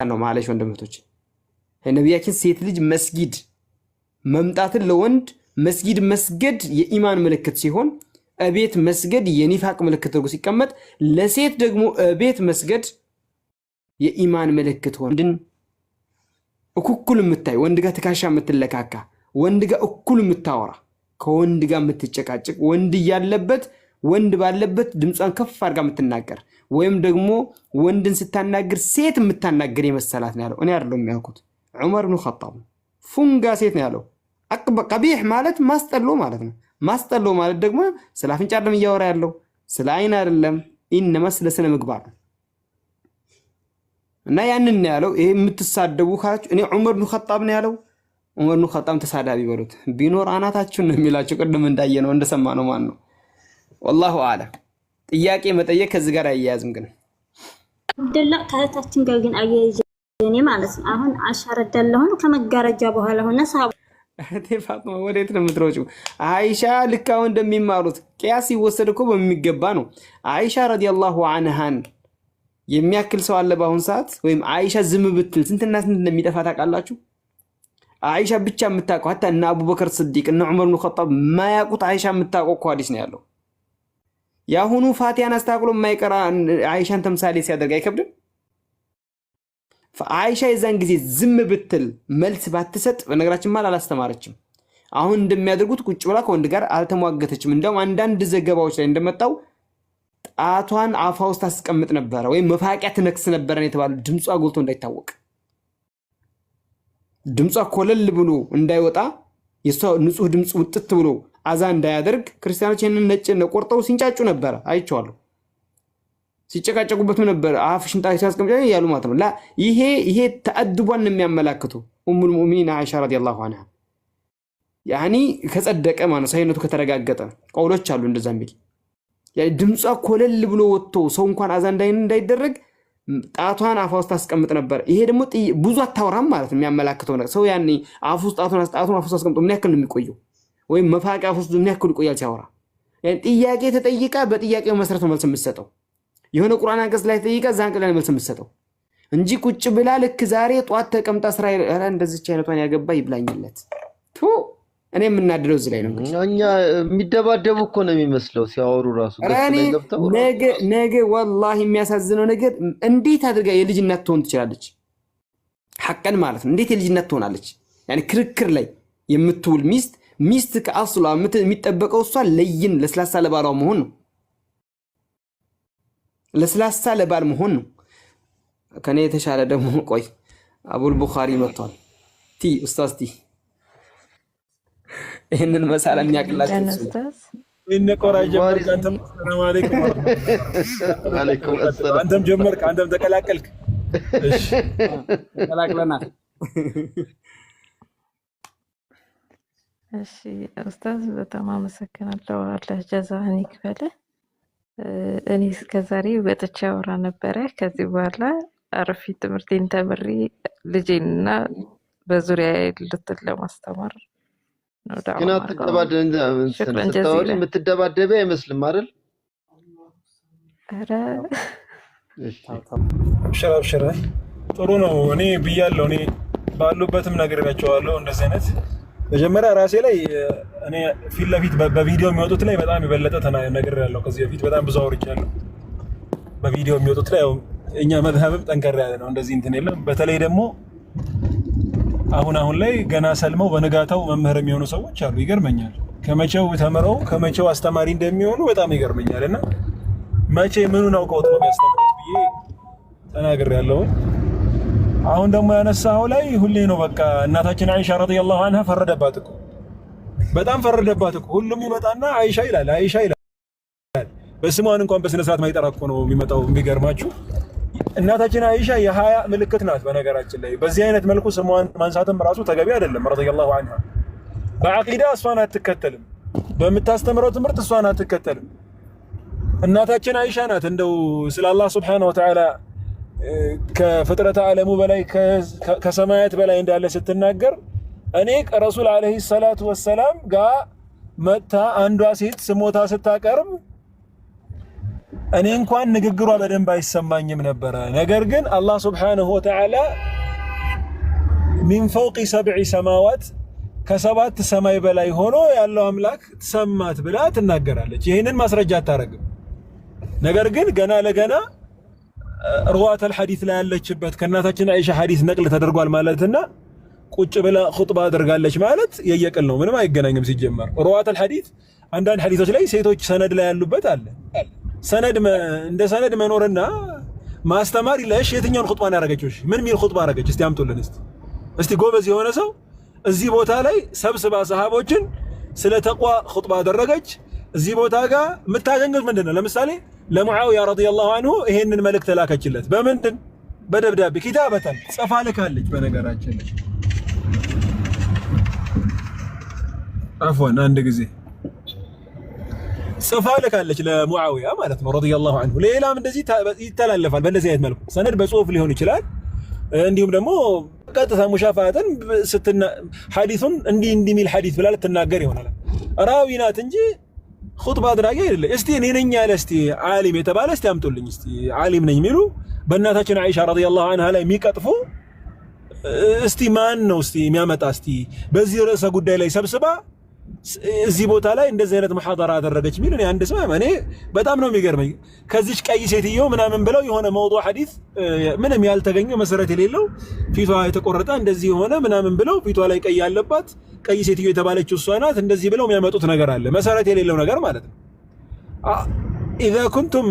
ነው ማለሽ ወንድምቶች ነብያችን ሴት ልጅ መስጊድ መምጣትን ለወንድ መስጊድ መስገድ የኢማን ምልክት ሲሆን እቤት መስገድ የኒፋቅ ምልክት ተደርጎ ሲቀመጥ ለሴት ደግሞ እቤት መስገድ የኢማን ምልክት ወንድን እኩል የምታይ ወንድ ጋር ተካሻ የምትለካካ ወንድ ጋር እኩል የምታወራ ከወንድ ጋር የምትጨቃጨቅ ወንድ ያለበት ወንድ ባለበት ድምጿን ከፍ አድርጋ የምትናገር ወይም ደግሞ ወንድን ስታናገር ሴት የምታናገር የመሰላት ነው ያለው እኔ አይደለም የሚያውቁት ዑመር ኢብኑ ኸጣብ ፉንጋ ሴት ነው ያለው ቀቢህ ማለት ማስጠሎ ማለት ነው ማስጠሎ ማለት ደግሞ ስለ አፍንጫ አይደለም እያወራ ያለው ስለ አይን አይደለም ኢንማ ስለ ስነ ምግባር እና ያንን ያለው ይሄ የምትሳደቡ ካላችሁ እኔ ዑመር ኢብኑ ኸጣብ ነው ያለው ዑመር ኢብኑ ኸጣብ ተሳዳቢ በሉት ቢኖር አናታችሁን ነው የሚላችሁ ቅድም እንዳየነው እንደሰማነው ማን ነው والله اعلم ጥያቄ መጠየቅ ከዚህ ጋር አያያዝም ግን አብደላ ከታችን ጋር ግን አያይዘኔ ማለት ነው አሁን አሻረዳለሁ ከመጋረጃ በኋላ ሆነ ሳብ ፋጥማ ወዴት ነው የምትሮጪው አይሻ ልካው እንደሚማሩት ቂያስ ይወሰድኮ በሚገባ ነው አይሻ ረዲየላሁ ዐንሃን የሚያክል ሰው አለ ባሁን ሰዓት ወይም አይሻ ዝም ብትል ስንትና ስንት እንደሚጠፋ ታውቃላችሁ አይሻ ብቻ የምታውቀው hatta እና አቡበከር ስዲቅ እና ዑመር ኢብኑ ኸጣብ ማያውቁት አይሻ የምታውቀው ሐዲስ ነው ያለው ያሁኑ ፋቲያን አስተካክሎ የማይቀራ አይሻን ተምሳሌ ሲያደርግ አይከብድም አይሻ የዛን ጊዜ ዝም ብትል መልስ ባትሰጥ በነገራችን ማል አላስተማረችም አሁን እንደሚያደርጉት ቁጭ ብላ ከወንድ ጋር አልተሟገተችም እንደውም አንዳንድ ዘገባዎች ላይ እንደመጣው ጣቷን አፋ ውስጥ አስቀምጥ ነበር ወይ መፋቂያ ትነክስ ነበር የተባለው ድምጿ ጎልቶ እንዳይታወቅ ድምጿ ኮለል ብሎ እንዳይወጣ የሷ ንጹህ ድምጽ ውጥት ብሎ አዛ እንዳያደርግ ክርስቲያኖች እነን ነጭ ነቆርጠው ሲንጫጩ ነበር አይቻለሁ ሲጨቃጨቁበት ነበር አፍሽን ጣይ ሲያስቀምጥ ያሉ ማለት ነው ላ ይሄ ተአድቧን የሚያመላክቱ ኡሙል ሙእሚኒን አይሻ ረዲየላሁ ዐንሃ ያኒ ከጸደቀ ማለት ሳይነቱ ከተረጋገጠ ቀውሎች አሉ እንደዛ የሚል ያ ድምጿ ኮለል ብሎ ወጥቶ ሰው እንኳን አዛ እንዳይደረግ ጣቷን አፋ ውስጥ አስቀምጥ ነበር ይሄ ደግሞ ብዙ አታወራም ማለት ነው የሚያመላክተው ነገር ሰው ያኒ አፉ ውስጥ ጣቱን አፋ ውስጥ አስቀምጦ ምን ያክል ነው የሚቆየው ወይ መፋቂያ ውስጥ ምን ያክል ይቆያል ሲያወራ ያን ጥያቄ ተጠይቃ በጥያቄው መሰረት መልስ የምትሰጠው የሆነ ቁርአን አንቀጽ ላይ ተጠይቃ ዛን ቀላል መልስ የምትሰጠው እንጂ ቁጭ ብላ ልክ ዛሬ ጧት ተቀምጣ እስራኤል አረ እንደዚህ አይነቷን ያገባ ይብላኝለት ቱ እኔ የምናደረው እዚህ ላይ ነው እኛ የሚደባደቡ እኮ ነው የሚመስለው ሲያወሩ ራሱ ነገ والله የሚያሳዝነው ነገር እንዴት አድርጋ የልጅነት ትሆን ትችላለች ሐቀን ማለት ነው እንዴት የልጅነት ትሆናለች يعني ክርክር ላይ የምትውል ሚስት ከአስሏ የሚጠበቀው እሷ ለይን ለስላሳ ለባሏ መሆን ነው ለስላሳ ለባል መሆን ነው ከኔ የተሻለ ደግሞ ቆይ አቡል ቡኻሪ መጥቷል ቲ ኡስታዝ ቲ ይሄንን መሳላ የሚያቀላችሁ ኡስታዝ እነ ቆራጀ አንተም ሰላም አለይኩም ወአለይኩም ሰላም አንተም ጀመርክ አንተም ተቀላቀልክ እሺ ተቀላቅለናል እሺ ኡስታዝ በጣም አመሰግናለሁ አላህ ጀዛህን ይክፈል እኔ እስከዛሬ ወጥቼ አወራ ነበረ ከዚህ በኋላ አርፊ ትምህርቴን ተምሬ ልጄንና በዙሪያ ያሉትን ለማስተማር ነው ዳዋ ግን አትደባደብ የምትደባደበ አይመስልም አይደል አረ አብሽራ ጥሩ ነው እኔ ብያለሁ እኔ ባሉበትም ነግሬያቸዋለሁ እንደዚህ አይነት መጀመሪያ ራሴ ላይ እኔ ፊት ለፊት በቪዲዮ የሚወጡት ላይ በጣም የበለጠ ነግሬያለሁ ከዚህ በፊት በጣም ብዙ አውርቻለሁ በቪዲዮ የሚወጡት ላይ እኛ መዝሀብም ጠንከር ያለ ነው እንደዚህ እንትን የለም በተለይ ደግሞ አሁን ላይ ገና ሰልመው በነጋታው መምህር የሚሆኑ ሰዎች አሉ ይገርመኛል ከመቼው ተመረው ከመቼው አስተማሪ እንደሚሆኑ በጣም ይገርመኛልና መቼ ምኑን አውቀውት ነው የሚያስተምሩት ብዬ ተናግሬያለሁ አሁን ደግሞ ያነሳው ላይ ሁሌ ነው በቃ እናታችን አይሻ ረዲየላሁ ዐንሃ ፈረደባት እኮ በጣም ፈረደባት እኮ ሁሉም ይመጣና አይሻ ይላል በስሟን እንኳን በስነ ስርዓት ማይጠራ እኮ ነው የሚመጣው የሚገርማችሁ እናታችን አይሻ የሀያ ምልክት ናት በነገራችን ላይ በዚህ አይነት መልኩ ስሟን ማንሳትም ራሱ ተገቢ አይደለም ረዲየላሁ ዐንሃ በአቂዳ እሷን አትከተልም በመታስተምረው ትምህርት እሷን አትከተልም እናታችን አይሻ ናት እንደው ስለ አላህ Subhanahu Wa Ta'ala ከፍጥረተ ዓለሙ በላይ ከሰማያት በላይ እንዳለ ስትናገር እኔ ረሱል አለይሂ ሰላቱ ወሰለም ጋር መጣ አንዷ ሴት ስሞታ ስታቀርብ እኔ እንኳን ንግግሯ በደንብ አይሰማኝም ነበር። ነገር ግን አላህ Subhanahu Wa Ta'ala من فوق 7 سماوات ከሰባት ሰማይ በላይ ሆኖ ያለው አምላክ ተሰማት ብላ ትናገራለች። ይሄንን ማስረጃ አታረግም። ነገር ግን ገና ለገና ሩዋት الحديث ላይ ያለችበት ከእናታችን አይሻ ሐዲስ ነቅል ተደርጓል ማለትና ቁጭ ብላ ኹጥባ አድርጋለች ማለት የየቀል ነው። ምንም አይገናኝም። ሲጀመር ሩዋት الحديث አንዳንድ ሐዲሶች ላይ ሴቶች ሰነድ ላይ ያሉበት አለ። ሰነድ እንደ ሰነድ መኖርና ማስተማር ይለሽ የትኛውን ኹጥባ ያደረገችው? ምን ሚል ኹጥባ አደረገች? እስቲ አምጡልን። እስቲ ጎበዝ የሆነ ሰው እዚህ ቦታ ላይ ሰብስባ ሰሃቦችን ስለ ተቋ ኹጥባ አደረገች። እዚህ ቦታ ጋር የምታገኙት ምንድነው? ለምሳሌ ለሙዓዊያ ረዲየላሁ ዐንሁ ይሄንን መልእክት ላከችለት። በምንድን? በደብዳቤ ኪታበተን ጽፋ ልካለች። በነገራችን ላይ አፍዋን አንድ ጊዜ ጽፋ ልካለች ለሙዓዊያ ማለት ነው ረዲየላሁ ዐንሁ። ሌላም እንደዚህ ይተላለፋል በእንደዚህ አይነት መልኩ ሰነድ በጽሁፍ ሊሆን ይችላል። እንዲሁም ደግሞ ቀጥታ ሙሻፋተን ስትና ሐዲሱን እንዲህ ሚል ሐዲስ ብላ ልትናገር ይሆናል። ራዊ ናት እንጂ ኹጥባ አድራጊ አይደለም። እስቲ እኔ ነኝ ያለ እስቲ ዓሊም የተባለ እስቲ አምጡልኝ። እስቲ ዓሊም ነኝ የሚሉ በእናታችን አይሻ ረዲየላሁ ዐንሃ ላይ የሚቀጥፉ እስቲ ማን ነው እስቲ የሚያመጣ? እስቲ በዚህ ርዕሰ ጉዳይ ላይ ሰብስባ እዚህ ቦታ ላይ እንደዚህ አይነት መሐደራ አደረገች ሚል እኔ አንድ ሰው እኔ በጣም ነው የሚገርመኝ። ከዚች ቀይ ሴትዮ ምናምን ብለው የሆነ መውዱዕ ሐዲስ ምንም ያልተገኘ መሰረት የሌለው ፊቷ የተቆረጠ እንደዚህ የሆነ ምናምን ብለው ፊቷ ላይ ቀይ ያለባት ቀይ ሴትዮ የተባለችው እሷ ናት እንደዚህ ብለው የሚያመጡት ነገር አለ። መሰረት የሌለው ነገር ማለት ነው። إذا كنتم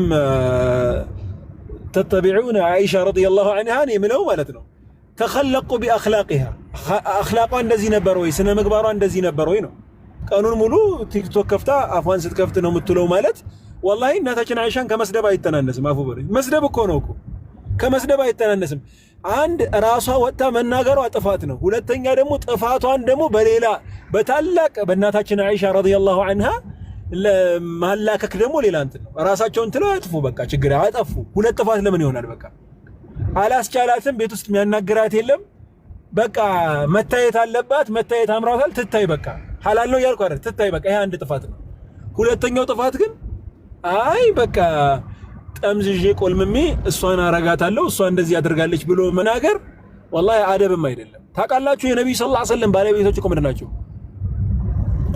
تتبعون عائشة رضي الله عنها يملوا ማለት ነው تخلقوا بأخلاقها أخلاقها እንደዚህ ነበር ወይ ስነ ምግባሯ እንደዚህ ነበር ወይ ነው። ቀኑን ሙሉ ቲክቶክ ከፍታ አፏን ስትከፍት ነው የምትለው ማለት والله እናታችን አይሻን ከመስደብ አይተናነስም። አፉ በሪ መስደብ እኮ ነው እኮ ከመስደብ አይተናነስም። አንድ ራሷ ወጣ መናገሯ ጥፋት ነው። ሁለተኛ ደግሞ ጥፋቷን ደግሞ በሌላ በታላቅ በእናታችን አይሻ ረዲየላሁ ዐንሃ ለማላከክ ደግሞ ሌላ እንትን ነው። ራሳቸውን ትለው አጥፉ በቃ ችግር አጠፉ። ሁለት ጥፋት ለምን ይሆናል? በቃ አላስቻላትም። ቤት ውስጥ የሚያናግራት የለም። በቃ መታየት አለባት። መታየት አምራታል። ትታይ በቃ ሐላል ነው ያልኩ አይደል? ትታይ በቃ ይሄ አንድ ጥፋት ነው። ሁለተኛው ጥፋት ግን አይ በቃ ጠምዝዤ ቆልምሜ እሷን አረጋታለሁ እሷ እንደዚህ አድርጋለች ብሎ መናገር والله አደብም አይደለም። ታውቃላችሁ የነብዩ ሰለላሁ ዐለይሂ ወሰለም ባለቤቶች እኮ ምንድን ናቸው?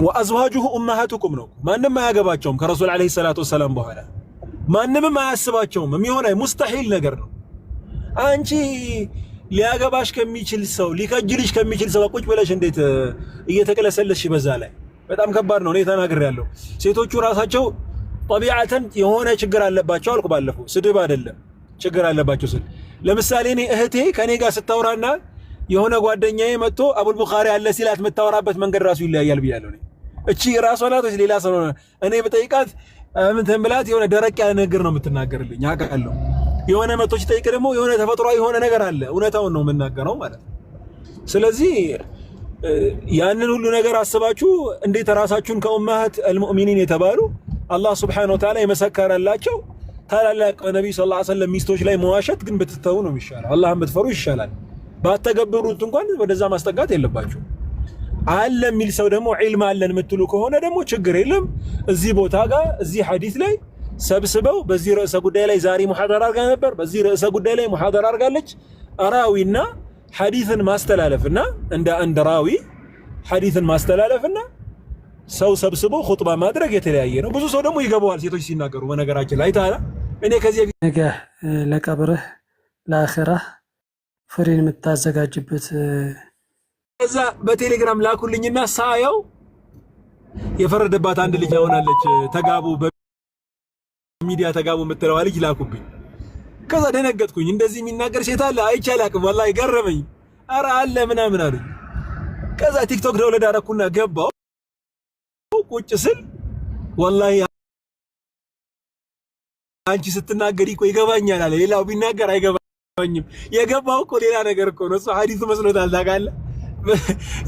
ወአዝዋጁሁ ኡማሃቱኩም ነው። ማንንም አያገባቸውም ከረሱል ዐለይሂ ሰላቱ ወሰላም በኋላ ማንንም አያስባቸውም። የሚሆነ ሙስተሂል ነገር ነው። አንቺ ሊያገባሽ ከሚችል ሰው ሊከጅልሽ ከሚችል ሰው ቁጭ ብለሽ እንዴት እየተቀለሰለሽ በዛ ላይ በጣም ከባድ ነው። እኔ ተናግሬያለሁ። ሴቶቹ ራሳቸው طبيعتን የሆነ ችግር አለባቸው አልኩ ባለፈው። ስድብ አይደለም ችግር አለባቸው ስል ለምሳሌ እኔ እህቴ ከኔ ጋር ስታወራና የሆነ ጓደኛዬ መጥቶ አቡል ቡኻሪ አለ ሲላት የምታወራበት መንገድ ራሱ ይለያያል ብያለሁ። እቺ ራሷ ናት ወይስ ሌላ ሰው ነው? እኔ በጠይቃት ምን ተንብላት የሆነ ደረቅ ያለ ነገር ነው የምትናገርልኝ አውቃለሁ። የሆነ መጥቶች ጠይቅ ደግሞ የሆነ ተፈጥሯዊ የሆነ ነገር አለ እውነታውን ነው የምናገረው ማለት ነው። ስለዚህ ያንን ሁሉ ነገር አስባችሁ እንዴት ራሳችሁን ከኡማሃት አልሙእሚኒን የተባሉ አላህ Subhanahu Wa Ta'ala የመሰከረላቸው ታላላቅ ነብይ ሰለላሁ ዐለይሂ ወሰለም ሚስቶች ላይ መዋሸት ግን ብትተው ነው የሚሻለው። አላህን ብትፈሩ ይሻላል። ባተገብሩት እንኳን ወደዛ ማስጠጋት የለባችሁ። አለ የሚል ሰው ደግሞ ዒልም አለን የምትሉ ከሆነ ደግሞ ችግር የለም። እዚህ ቦታ ጋር እዚህ ሐዲስ ላይ ሰብስበው በዚህ ርዕሰ ጉዳይ ላይ ዛሬ ሙሐደራ አድርጋ ነበር። በዚህ ርዕሰ ጉዳይ ላይ ሙሐደራ አድርጋለች። ራዊና ሐዲስን ማስተላለፍና እንደ አንድ ራዊ ሐዲስን ማስተላለፍና ሰው ሰብስቦ ኹጥባ ማድረግ የተለያየ ነው። ብዙ ሰው ደግሞ ይገባዋል ሴቶች ሲናገሩ። በነገራችን ላይ ታላ እኔ ከዚህ ነገ ለቀብርህ ለአኺራህ ፍሬን የምታዘጋጅበት እዛ በቴሌግራም ላኩልኝና ሳየው የፈረደባት አንድ ልጅ ሆናለች። ተጋቡ በሚዲያ ተጋቡ የምትለው ልጅ ላኩብኝ። ከዛ ደነገጥኩኝ። እንደዚህ የሚናገር ሴት አለ አይቻላቅም። والله ገረመኝ። ኧረ አለ ምናምን አሉኝ። ከዛ ቲክቶክ ዳውንሎድ አደረኩና ገባው። ቁጭ ስል والله አንቺ ስትናገሪ እኮ ይገባኛል አለ። ሌላው ቢናገር አይገባኝም። የገባው እኮ ሌላ ነገር እኮ ነው። እሱ ሐዲስ መስሎታል ታውቃለህ።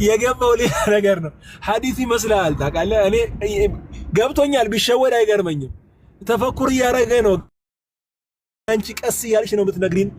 የገባው ሌላ ነገር ነው። ሐዲስ ይመስላል ታውቃለህ። እኔ ገብቶኛል። ቢሸወድ አይገርመኝም። ተፈኩር እያደረገ ነው። አንቺ ቀስ እያልሽ ነው የምትነግሪን